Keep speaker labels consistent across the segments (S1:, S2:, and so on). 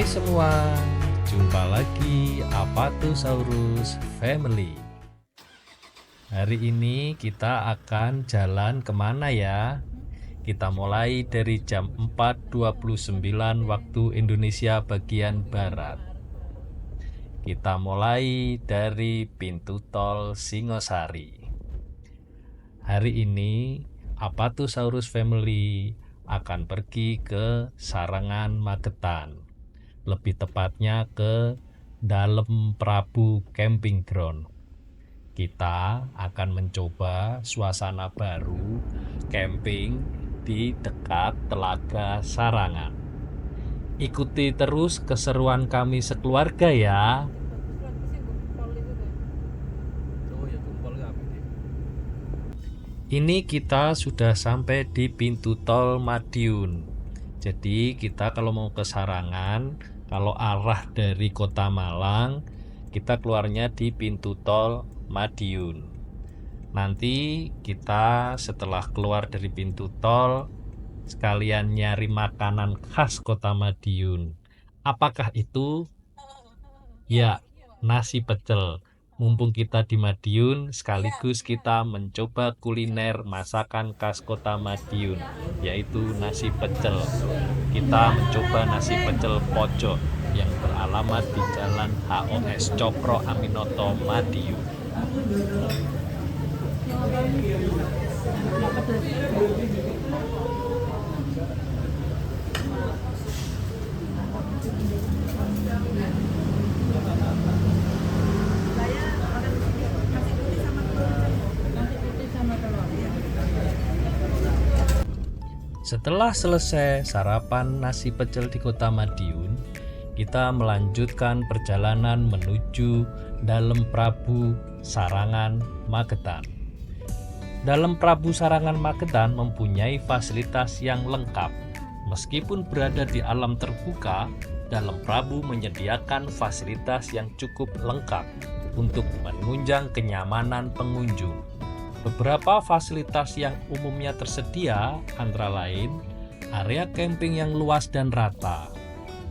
S1: semua, jumpa lagi Apatosaurus Family. Hari ini kita akan jalan kemana ya? Kita mulai dari jam 4.29 waktu Indonesia bagian Barat. Kita mulai dari pintu tol Singosari. Hari ini Apatosaurus Family akan pergi ke Sarangan Magetan. Lebih tepatnya ke Dalem Prabu Camping Ground. Kita akan mencoba suasana baru camping di dekat Telaga Sarangan. Ikuti terus keseruan kami sekeluarga ya. Ini kita sudah sampai di pintu tol Madiun. Jadi kita kalau mau ke Sarangan, kalau arah dari Kota Malang, kita keluarnya di pintu tol Madiun. Nanti kita setelah keluar dari pintu tol, sekalian nyari makanan khas Kota Madiun. Apakah itu? Ya, nasi pecel. Mumpung kita di Madiun, sekaligus kita mencoba kuliner masakan khas Kota Madiun, yaitu nasi pecel. Kita mencoba nasi pecel pojok yang beralamat di Jalan HOS Cokro Aminoto, Madiun. Setelah selesai sarapan nasi pecel di Kota Madiun, kita melanjutkan perjalanan menuju Dalem Prabu Sarangan Magetan. Dalem Prabu Sarangan Magetan mempunyai fasilitas yang lengkap. Meskipun berada di alam terbuka, Dalem Prabu menyediakan fasilitas yang cukup lengkap untuk menunjang kenyamanan pengunjung. Beberapa fasilitas yang umumnya tersedia antara lain area camping yang luas dan rata,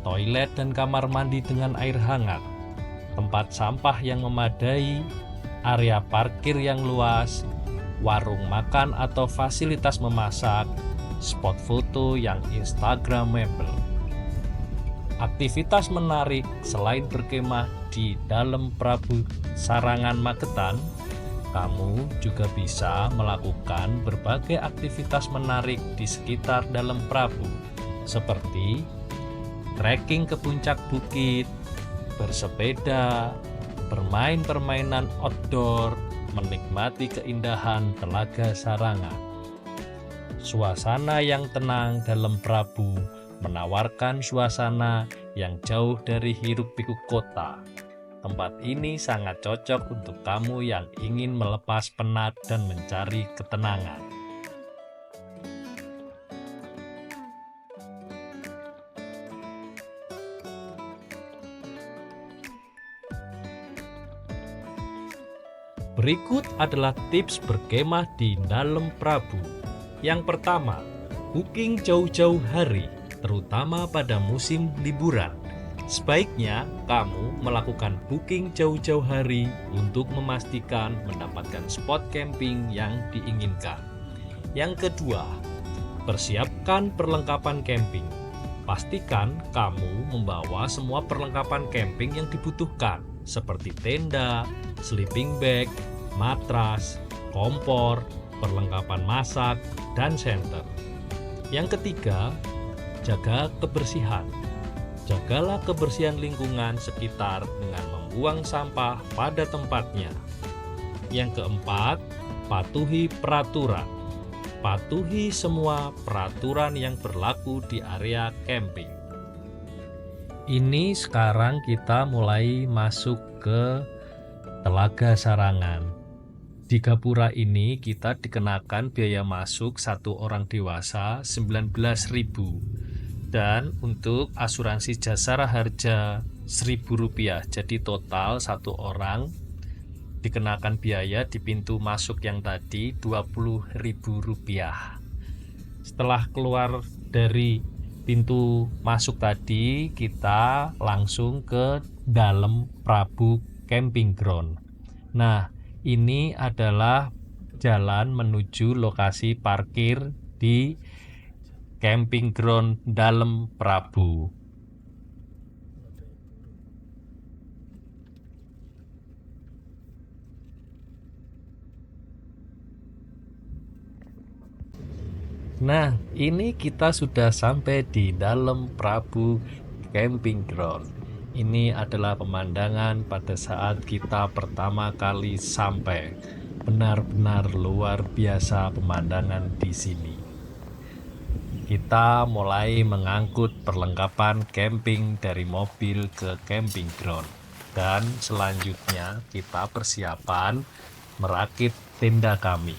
S1: toilet dan kamar mandi dengan air hangat, tempat sampah yang memadai, area parkir yang luas, warung makan atau fasilitas memasak, spot foto yang instagramable. Aktivitas menarik selain berkemah di Dalem Prabu Sarangan Magetan, kamu juga bisa melakukan berbagai aktivitas menarik di sekitar Dalem Prabu, seperti trekking ke puncak bukit, bersepeda, bermain permainan outdoor, menikmati keindahan Telaga Sarangan. Suasana yang tenang Dalem Prabu menawarkan suasana yang jauh dari hiruk-pikuk kota. Tempat ini sangat cocok untuk kamu yang ingin melepas penat dan mencari ketenangan. Berikut adalah tips berkemah di Dalem Prabu. Yang pertama, booking jauh-jauh hari, terutama pada musim liburan. Sebaiknya kamu melakukan booking jauh-jauh hari untuk memastikan mendapatkan spot camping yang diinginkan. Yang kedua, persiapkan perlengkapan camping. Pastikan kamu membawa semua perlengkapan camping yang dibutuhkan, seperti tenda, sleeping bag, matras, kompor, perlengkapan masak, dan senter. Yang ketiga, jaga kebersihan. Jagalah kebersihan lingkungan sekitar dengan membuang sampah pada tempatnya. Yang keempat, patuhi peraturan. Patuhi semua peraturan yang berlaku di area camping. Ini sekarang kita mulai masuk ke Telaga Sarangan. Di gapura ini kita dikenakan biaya masuk satu orang dewasa 19.000. Dan untuk asuransi jasara harja Rp1.000. Jadi total satu orang dikenakan biaya di pintu masuk yang tadi Rp20.000. Setelah keluar dari pintu masuk tadi kita langsung ke dalam Prabu Camping Ground. Nah, ini adalah jalan menuju lokasi parkir di Camping Ground Dalem Prabu. Nah, ini kita sudah sampai di Dalem Prabu Camping Ground. Ini adalah pemandangan pada saat kita pertama kali sampai. Benar-benar luar biasa pemandangan di sini. Kita mulai mengangkut perlengkapan camping dari mobil ke camping ground. Dan selanjutnya kita persiapan merakit tenda kami.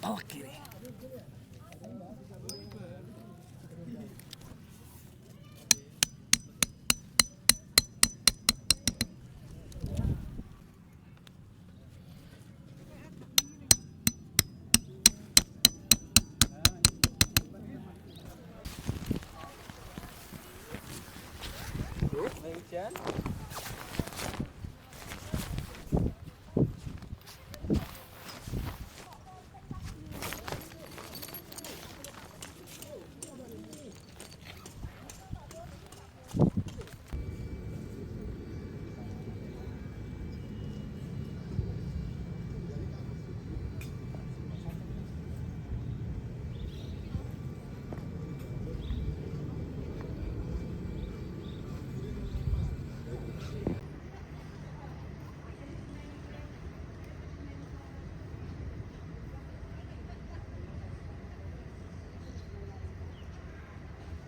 S1: Oke.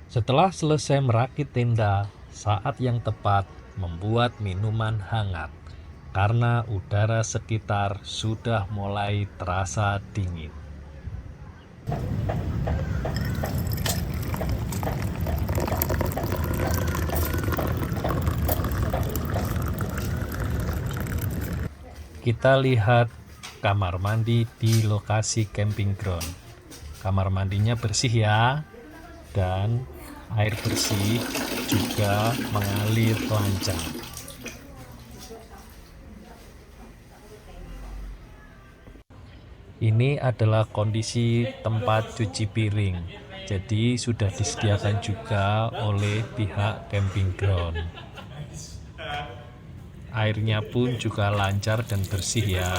S1: Setelah selesai merakit tenda, saat yang tepat membuat minuman hangat karena udara sekitar sudah mulai terasa dingin. Kita lihat kamar mandi di lokasi camping ground. Kamar mandinya bersih ya, dan air bersih juga mengalir lancar. Ini adalah kondisi tempat cuci piring. Jadi sudah disediakan juga oleh pihak camping ground. Airnya pun juga lancar dan bersih ya.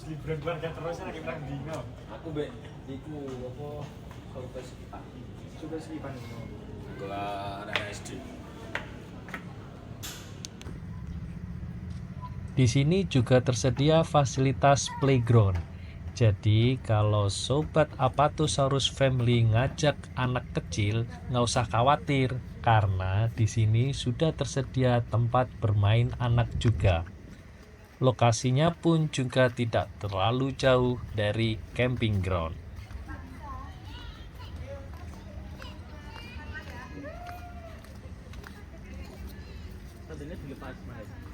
S2: Liburan keluarga terus lagi perang dino.
S3: Aku mbek iku apa soto sekitar.
S2: Sudah sekipan dino.
S3: Gua anak SD.
S1: Di sini juga tersedia fasilitas playground. Jadi kalau sobat Apatosaurus Family ngajak anak kecil, nggak usah khawatir karena di sini sudah tersedia tempat bermain anak juga. Lokasinya pun juga tidak terlalu jauh dari camping ground.
S3: Tadinya dilepas Mas.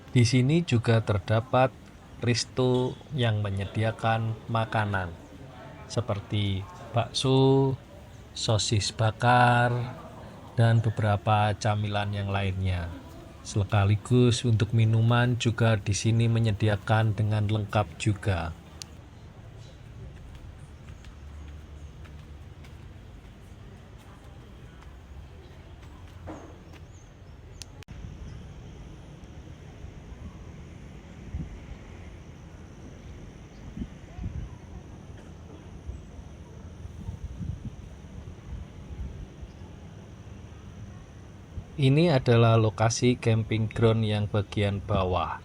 S1: Di sini juga terdapat resto yang menyediakan makanan seperti bakso, sosis bakar, dan beberapa camilan yang lainnya. Sekaligus untuk minuman juga di sini menyediakan dengan lengkap juga. Ini adalah lokasi camping ground yang bagian bawah.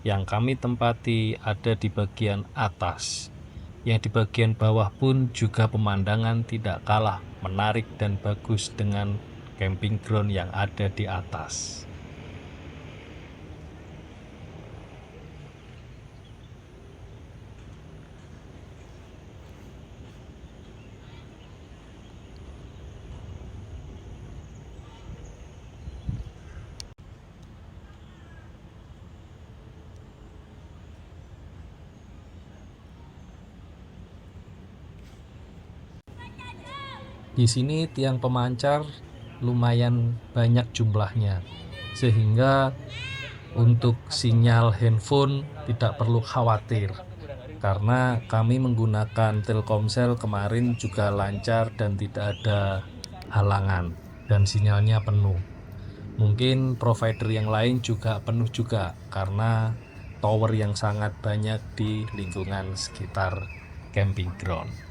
S1: Yang kami tempati ada di bagian atas. Yang di bagian bawah pun juga pemandangan tidak kalah menarik dan bagus dengan camping ground yang ada di atas. Di sini tiang pemancar lumayan banyak jumlahnya, sehingga untuk sinyal handphone tidak perlu khawatir. Karena kami menggunakan Telkomsel kemarin juga lancar dan tidak ada halangan dan sinyalnya penuh. Mungkin provider yang lain juga penuh juga karena tower yang sangat banyak di lingkungan sekitar camping ground.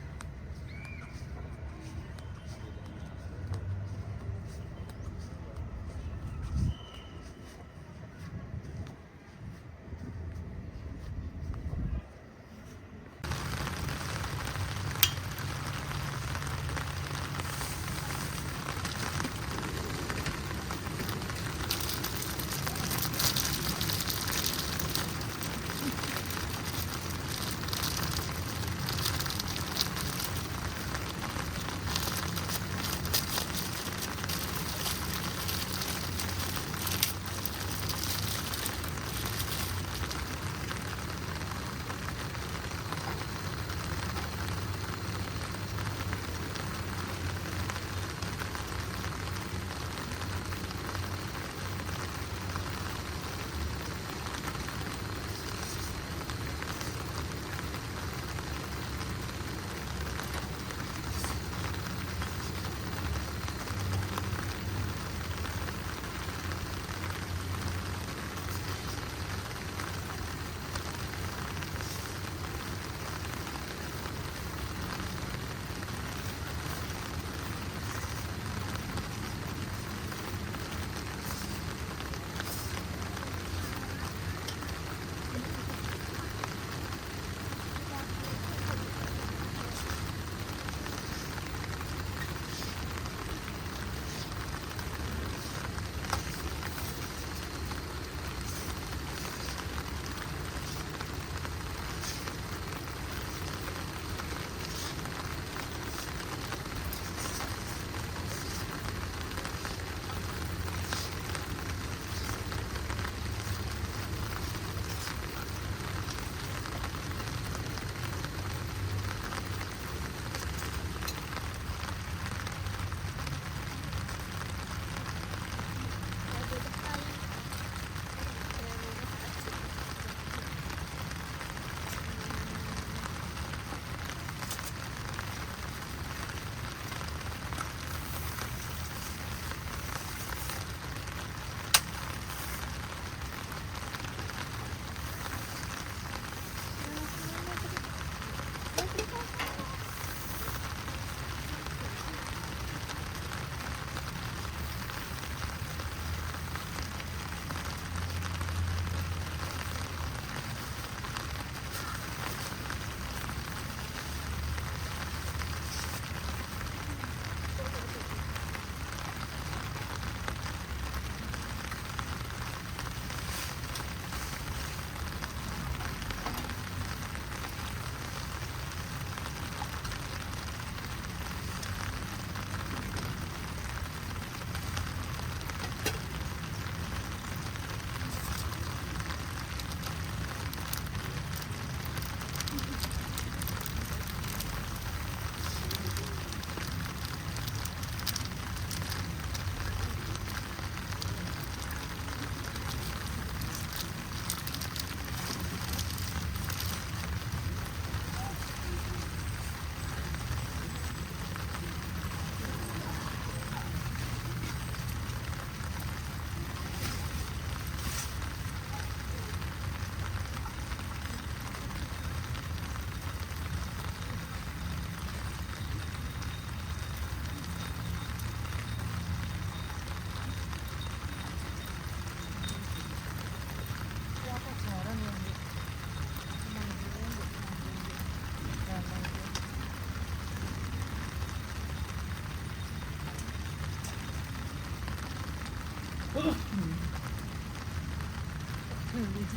S4: Itu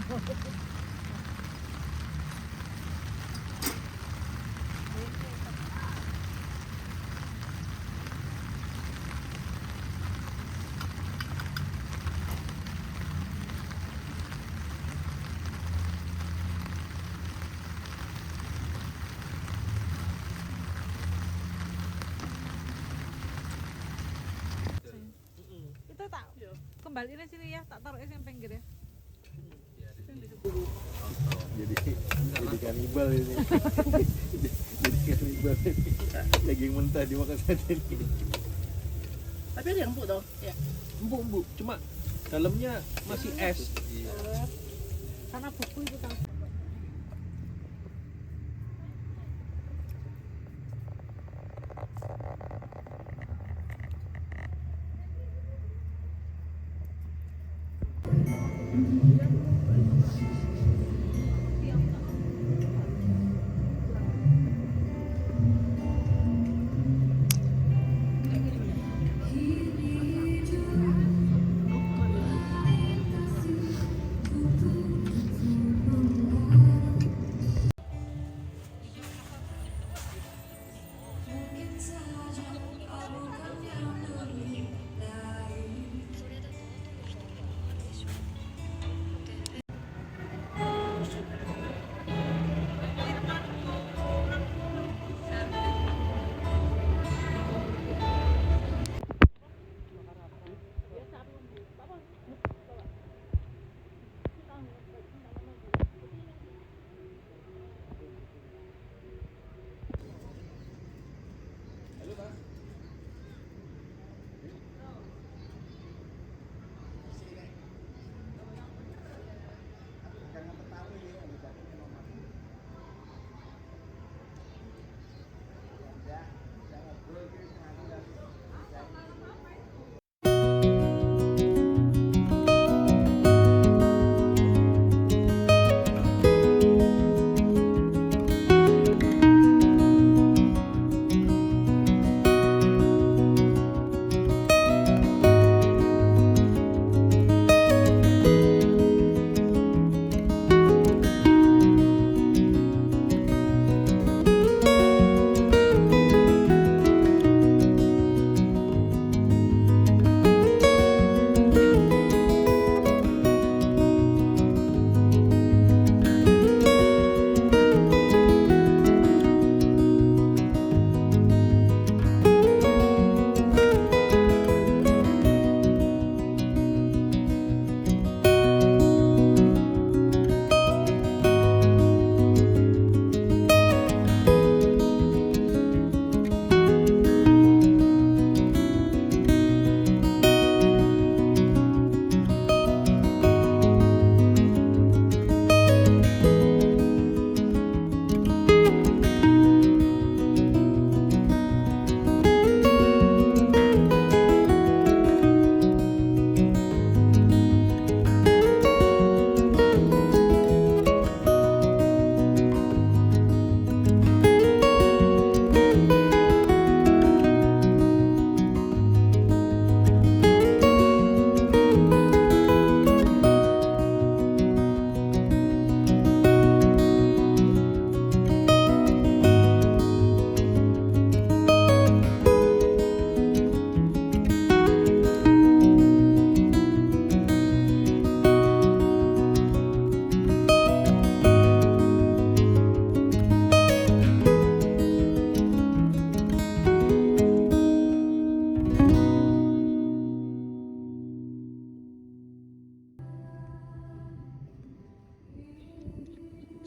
S4: tak kembaliin sini ya, tak taruh yang pinggir ya.
S3: Jadi kanibal ini. Jadi kanibal ini. Daging mentah dimakan saja ini.
S5: Tapi ada yang empuk toh? Ya.
S3: Empuk, cuma dalamnya masih es.
S4: Karena buku itu kan.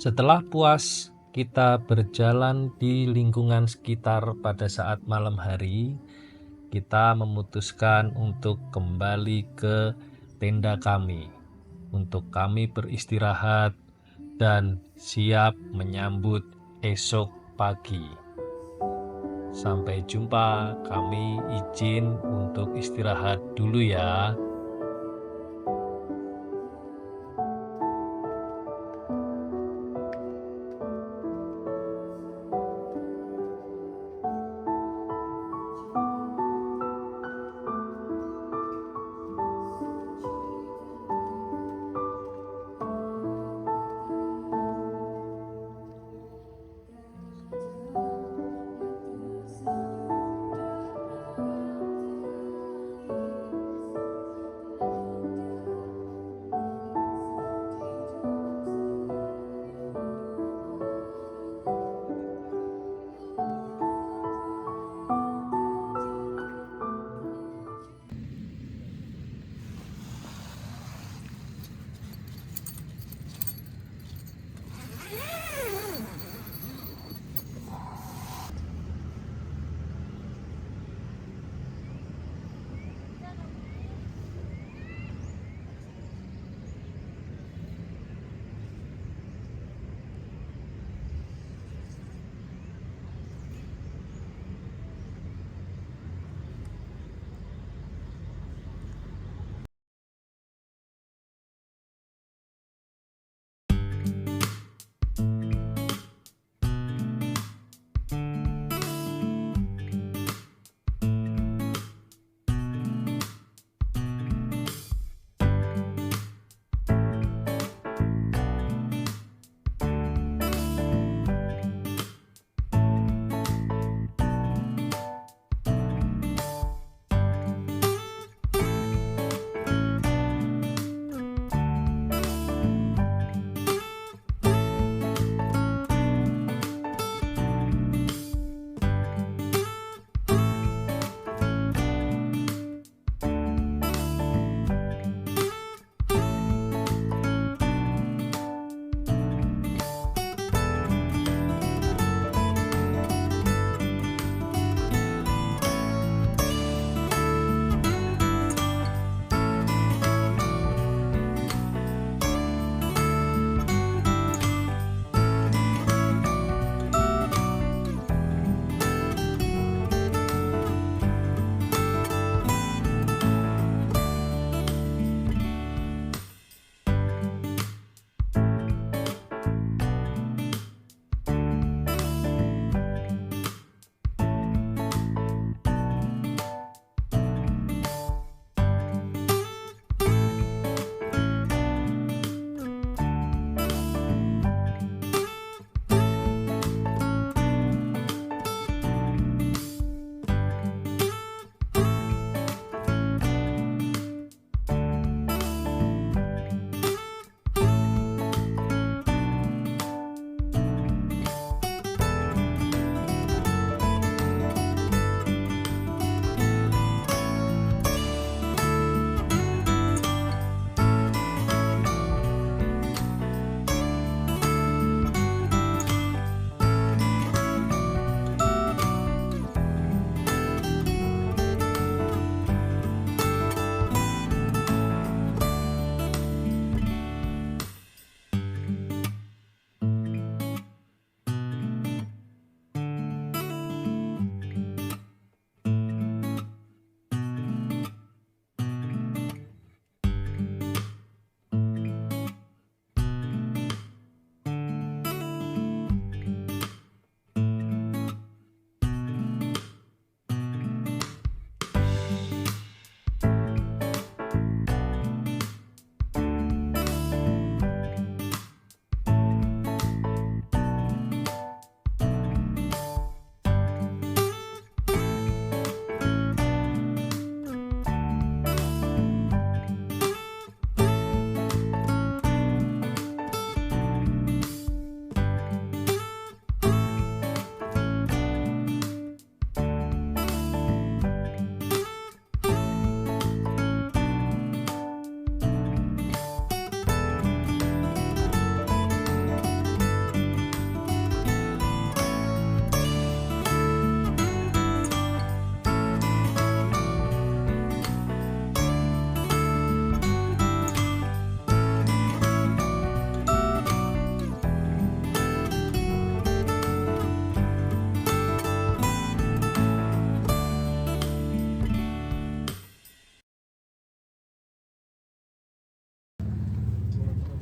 S1: Setelah puas kita berjalan di lingkungan sekitar pada saat malam hari, kita memutuskan untuk kembali ke tenda kami untuk kami beristirahat dan siap menyambut esok pagi. Sampai jumpa, kami izin untuk istirahat dulu ya.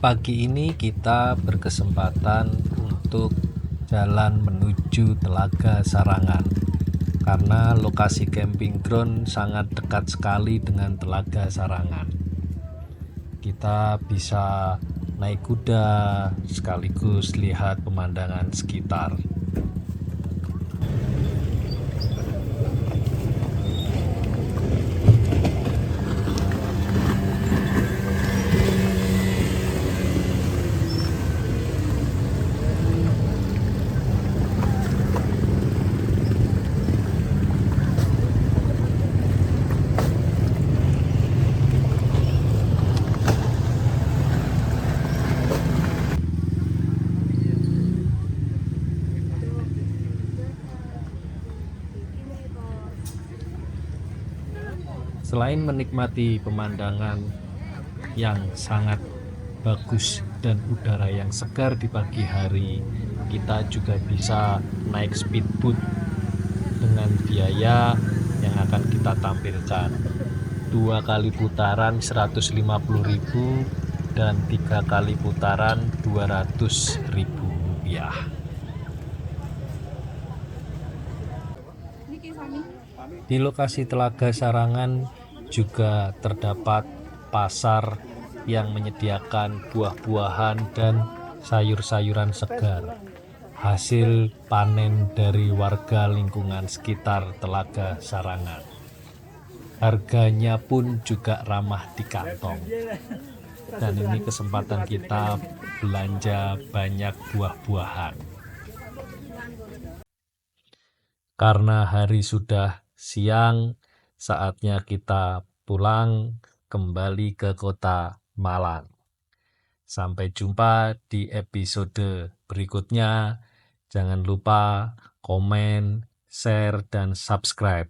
S1: Pagi ini kita berkesempatan untuk jalan menuju Telaga Sarangan karena lokasi camping ground sangat dekat sekali dengan Telaga Sarangan. Kita bisa naik kuda sekaligus lihat pemandangan sekitar. Selain menikmati pemandangan yang sangat bagus dan udara yang segar di pagi hari, kita juga bisa naik speedboat dengan biaya yang akan kita tampilkan. 2 kali putaran 150.000 dan 3 kali putaran 200.000 rupiah. Di lokasi Telaga Sarangan juga terdapat pasar yang menyediakan buah-buahan dan sayur-sayuran segar, hasil panen dari warga lingkungan sekitar Telaga Sarangan. Harganya pun juga ramah di kantong. Dan ini kesempatan kita belanja banyak buah-buahan. Karena hari sudah siang, saatnya kita pulang kembali ke kota Malang. Sampai jumpa di episode berikutnya. Jangan lupa komen, share, dan subscribe.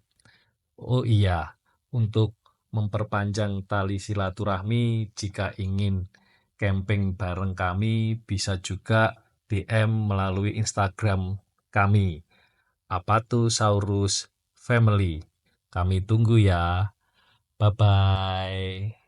S1: Oh iya, untuk memperpanjang tali silaturahmi, jika ingin camping bareng kami, bisa juga DM melalui Instagram kami, Apatosaurus Family. Kami tunggu ya. Bye-bye.